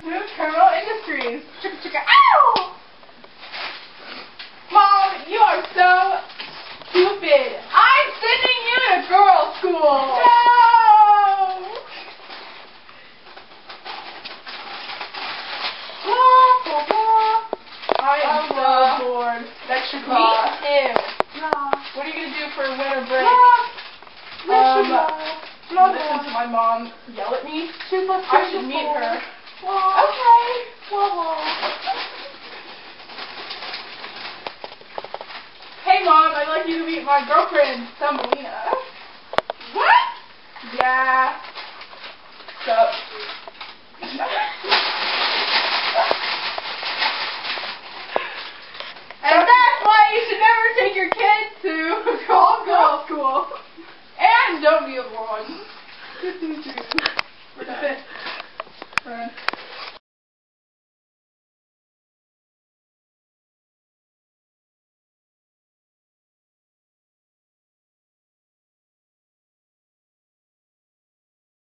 New Terminal Industries. Chicka chicka. Ow! Mom, you are so stupid. I'm sending you to girls' school. No! Blah, blah, blah. I am so bored. Lecture class. Me too. What are you going to do for winter break? Listen to my mom yell at me. I should meet her. Okay. Hey Mom, I'd like you to meet my girlfriend, Thumbelina. What? Yeah. Sup? And that's why you should never take your kids to girls' school. And don't be a boy. We're done.